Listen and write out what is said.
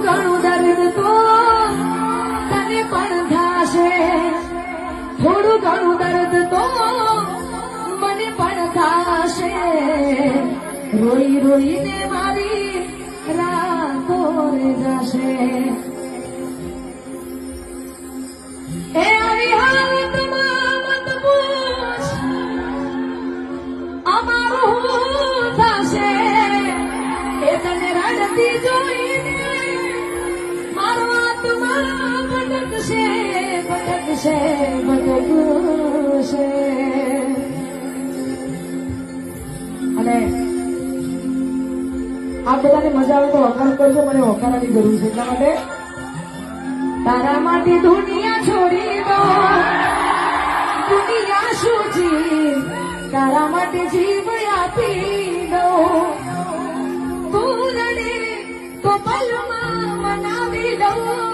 ઘણું દર્દ તો તને પણ થાશે, થોડું ઘણું દર્દ તો મને પણ થાશે, રોઈ રોઈને મારી રાતો રે જશે. એ આવી હાલતમાં મત પૂછ અમારું થશે, એ તને રડતી જોઈને મારો આત્મા ભટકશે ભટકશે ભટકશે. અને આ બધાને મજા આવે તો વખાણ કરજો, મને વખાણાની જરૂર છે. એટલા માટે તારા માટે દુનિયા છોડી દો, દુનિયા શું જી તારા માટે જીવ આપી દો. તું રડે તો પલમાં મનાવી દઉં,